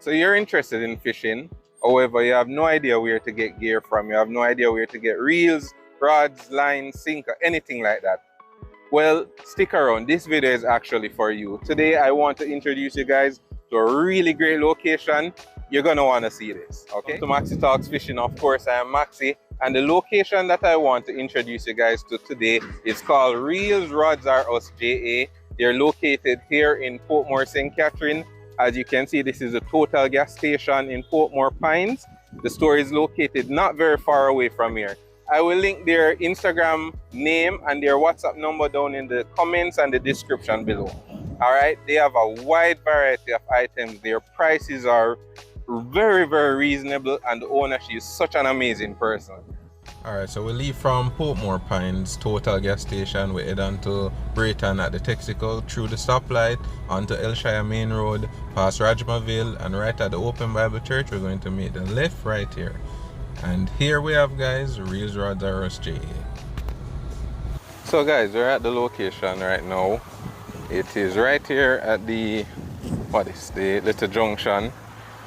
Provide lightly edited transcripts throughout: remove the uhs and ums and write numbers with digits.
So you're interested in fishing, however, you have no idea where to get gear from, you have no idea where to get reels, rods, lines, sinker, anything like that. Well, stick around. This video is actually for you. Today, I want to introduce you guys to a really great location. You're going to want to see this, okay? To Maxi Talks Fishing, of course, I am Maxi. And the location that I want to introduce you guys to today is called ReelRodsRUsJa. They're located here in Portmore, St. Catherine. As you can see, this is a Total gas station in Portmore Pines. The store is located not very far away from here. I will link their Instagram name and their WhatsApp number down in the comments and the description below. All right, they have a wide variety of items. Their prices are very, very reasonable, and the owner, she is such an amazing person. All right, so we leave from Portmore Pines Total gas station. We head on to Brayton at the Texical, through the stoplight, onto Hellshire Main Road, past Rajmaville, and right at the Open Bible Church, we're going to make the left right here. And here we have, guys, ReelRodsRUsJa. So guys, we're at the location right now. It is right here at the, the little junction.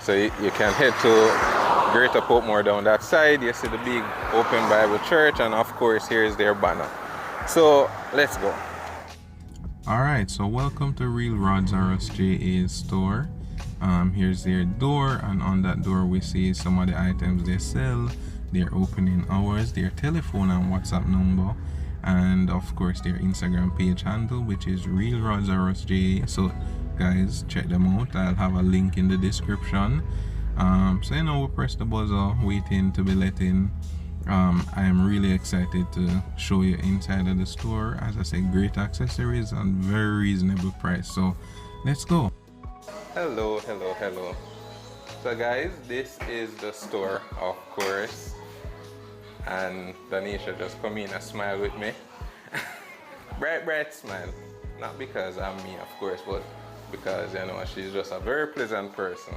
So you can head to Greater Portmore down that side. You see the big Open Bible Church, and of course here's their banner. So let's go. Alright, so welcome to ReelRodsRUsJa's store. Here's their door, and on that door we see some of the items they sell, their opening hours, their telephone and WhatsApp number, and of course their Instagram page handle, which is ReelRodsRUsJa. So guys, check them out. I'll have a link in the description. So you know, we press the buzzer, waiting to be let in. I am really excited to show you inside of the store. As I said, great accessories and very reasonable price. So let's go. Hello. So guys, this is the store, of course, and Danisha just come in and smile with me. bright smile, not because I'm me, of course, but because, you know, she's just a very pleasant person.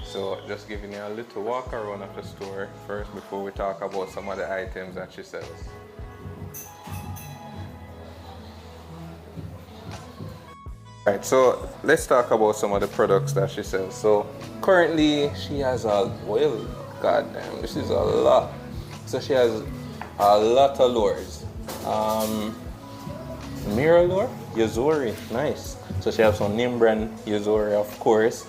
So just giving you a little walk around of the store first before we talk about some of the items that she sells. Alright, so let's talk about some of the products that she sells. So currently she has a, well, goddamn, this is a lot. So she has a lot of lures. Mirror lure, Yazori, nice. So she has some Nimbran Yazori, of course.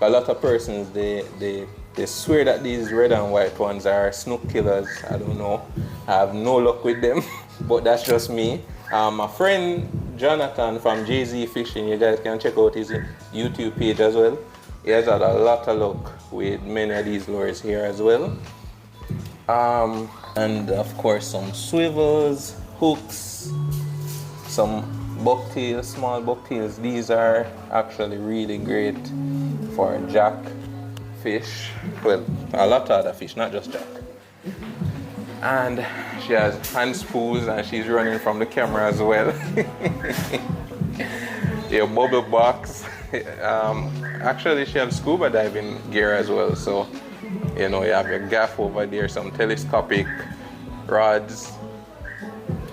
A lot of persons, they swear that these red and white ones are snook killers. I don't know. I have no luck with them, but that's just me. My friend Jonathan from JZ Fishing, you guys can check out his YouTube page as well. He has had a lot of luck with many of these lures here as well. And of course some swivels, hooks, some bucktails, small bucktails. These are actually really great for jack fish. Well, a lot of other fish, not just jack. And she has hand spools, and she's running from the camera as well. Your bubble box. Actually, she has scuba diving gear as well. So, you know, you have your gaff over there, some telescopic rods,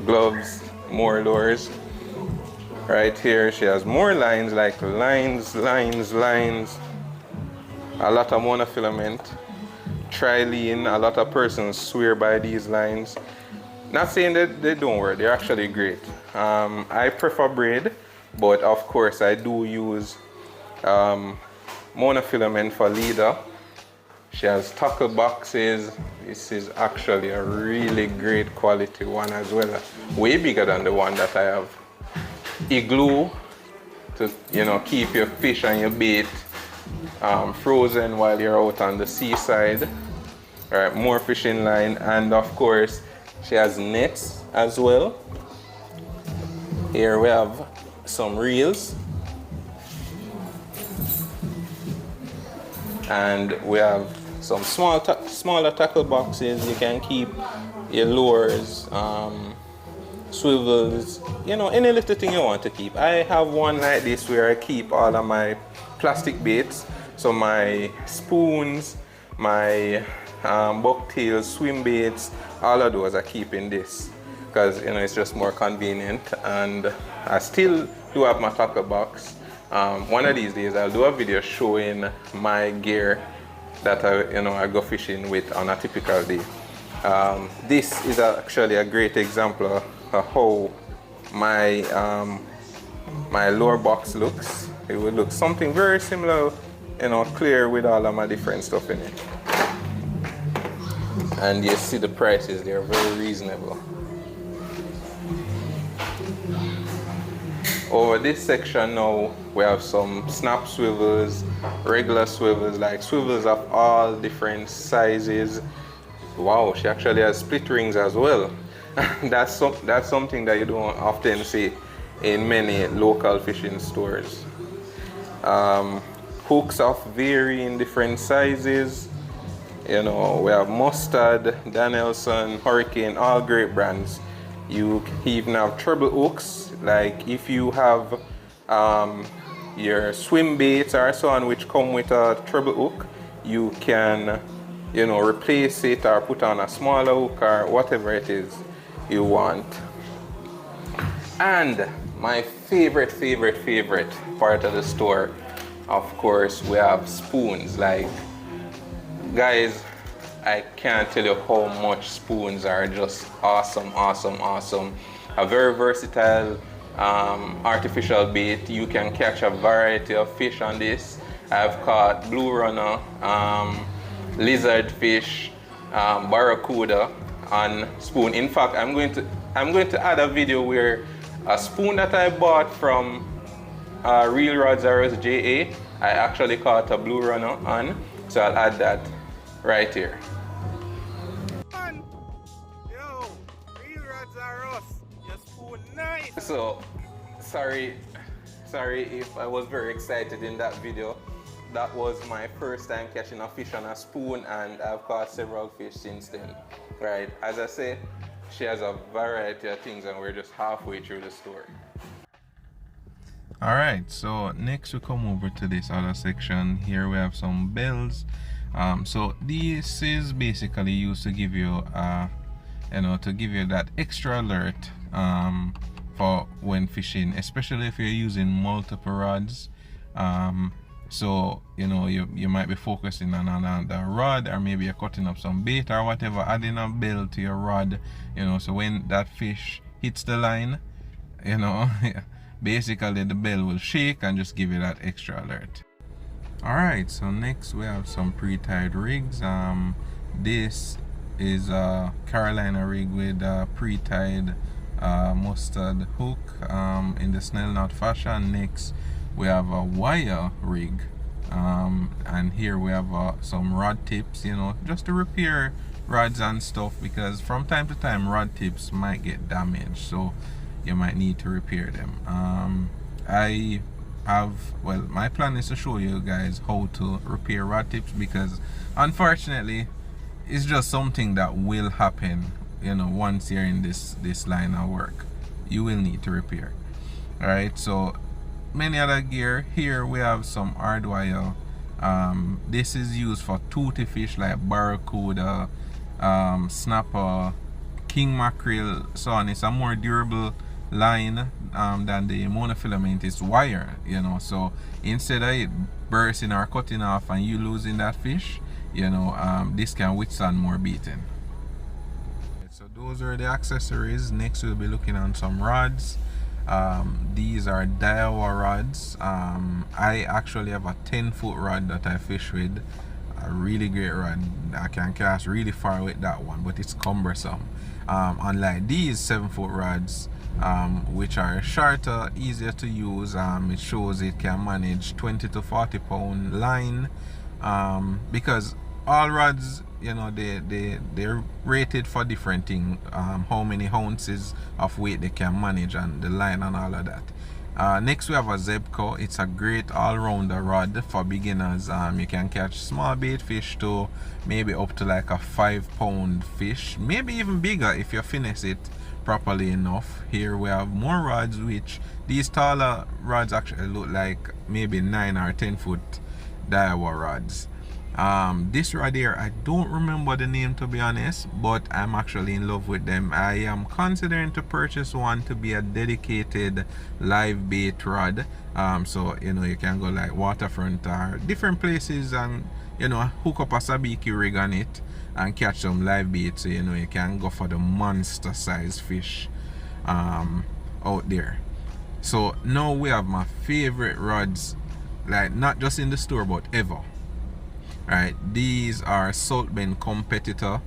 gloves, more lures. Right here, she has more lines, like lines. A lot of monofilament. Trilene, a lot of persons swear by these lines. Not saying that they don't work, they're actually great. I prefer braid, but of course I do use monofilament for leader. She has tackle boxes. This is actually a really great quality one as well. Way bigger than the one that I have. Igloo to, you know, keep your fish and your bait frozen while you're out on the seaside. All right, more fishing line, and of course she has nets as well. Here we have some reels, and we have some smaller tackle boxes. You can keep your lures, swivels, you know, any little thing you want to keep. I have one like this where I keep all of my plastic baits, so my spoons, my bucktails, swim baits, all of those I keep in this, because, you know, it's just more convenient. And I still do have my tackle box, One of these days I'll do a video showing my gear that I go fishing with on a typical day. This is actually a great example of how my my lure box looks. It would look something very similar, clear with all of my different stuff in it. And you see the prices, they're very reasonable. Over this section now, we have some snap swivels, regular swivels, like swivels of all different sizes. Wow, she actually has split rings as well. That's something that you don't often see in many local fishing stores. Hooks of varying different sizes. We have Mustard, Danielson, Hurricane, all great brands. You even have treble hooks, like if you have your swim baits or so on which come with a treble hook, you can replace it or put on a smaller hook or whatever it is you want. And my favorite part of the store, of course, we have spoons. Like, guys, I can't tell you how much spoons are just awesome. A very versatile artificial bait. You can catch a variety of fish on this. I've caught blue runner, lizard fish, barracuda on spoon. In fact, I'm going to add a video where a spoon that I bought from ReelRodsRUsJa, I actually caught a blue runner on. So I'll add that right here. Yo, real rods are us. Your spoon nice. So sorry if I was very excited in that video. That was my first time catching a fish on a spoon, and I've caught several fish since then. Right, as I say, she has a variety of things and we're just halfway through the story. Alright, so next we come over to this other section. Here we have some bells. So this is basically used to give you that extra alert for when fishing, especially if you're using multiple rods. So you might be focusing on another rod, or maybe you're cutting up some bait or whatever, adding a bell to your rod, so when that fish hits the line, basically the bell will shake and just give you that extra alert. Alright, so next we have some pre-tied rigs. This is a Carolina rig with a pre-tied mustard hook in the snell knot fashion. Next we have a wire rig, and here we have some rod tips, just to repair rods and stuff, because from time to time rod tips might get damaged, so you might need to repair them. My plan is to show you guys how to repair rod tips, because unfortunately it's just something that will happen. Once you're in this line of work, you will need to repair. Alright, so many other gear. Here we have some hard wire. This is used for toothy fish like barracuda, snapper, king mackerel, so on. It's a more durable line than the monofilamentous wire, so instead of it bursting or cutting off and you losing that fish, this can withstand more beating. So those are the accessories. Next we'll be looking on some rods. These are Daiwa rods. I actually have a 10-foot rod that I fish with, a really great rod. I can cast really far with that one, but it's cumbersome, unlike these 7-foot rods, which are shorter, easier to use. It shows it can manage 20 to 40 pound line, because all rods, they're rated for different things, how many ounces of weight they can manage and the line and all of that. Next we have a Zebco. It's a great all-rounder rod for beginners. You can catch small bait fish to maybe up to like a 5-pound fish, maybe even bigger if you finesse it properly enough. Here we have more rods, which these taller rods actually look like maybe 9 or 10 foot Daiwa rods. This rod here, I don't remember the name to be honest, but I'm actually in love with them. I am considering to purchase one to be a dedicated live bait rod. So you know, you can go like waterfront or different places and you know, hook up a sabiki rig on it and catch some live bait, so you know you can go for the monster size fish out there. So now we have my favorite rods, like not just in the store but ever. Right, these are Salt Bend Competitor.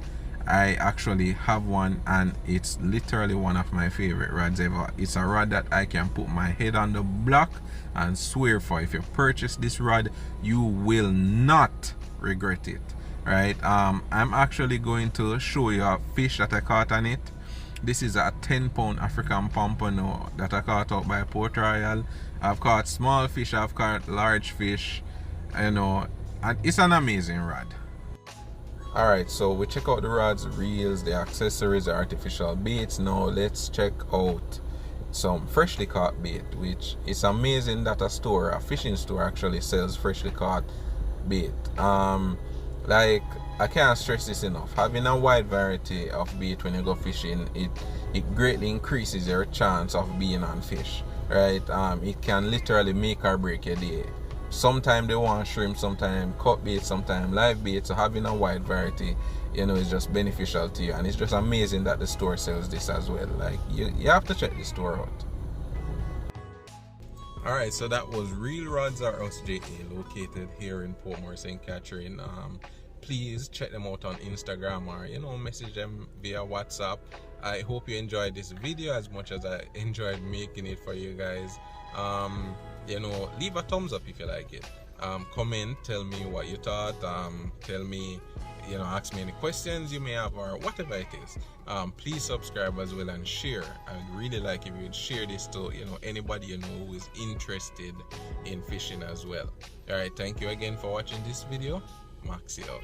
I actually have one and it's literally one of my favorite rods ever. It's a rod that I can put my head on the block and swear for. If you purchase this rod, you will not regret it. Right, I'm actually going to show you a fish that I caught on it. This is a 10-pound African pompano that I caught out by Port Royal. I've caught small fish, I've caught large fish, you know, and it's an amazing rod. Alright, so we check out the rods, reels, the accessories, the artificial baits. Now let's check out some freshly caught bait, which is amazing that a fishing store actually sells freshly caught bait. Like, I can't stress this enough. Having a wide variety of bait when you go fishing, it greatly increases your chance of being on fish. Right? It can literally make or break your day. Sometimes they want shrimp, sometimes cut bait, sometimes live bait. So having a wide variety, you know, is just beneficial to you. And it's just amazing that the store sells this as well. Like, you have to check the store out. Alright, so that was ReelRodsRUsJa, located here in Portmore, St. Catherine. Please check them out on Instagram or, you know, message them via WhatsApp. I hope you enjoyed this video as much as I enjoyed making it for you guys. You know, leave a thumbs up if you like it. Comment, tell me what you thought. Tell me, you know, ask me any questions you may have or whatever it is. Please subscribe as well and share. I'd really like if you would share this to, you know, anybody you know who is interested in fishing as well. Alright, thank you again for watching this video. Maxi out.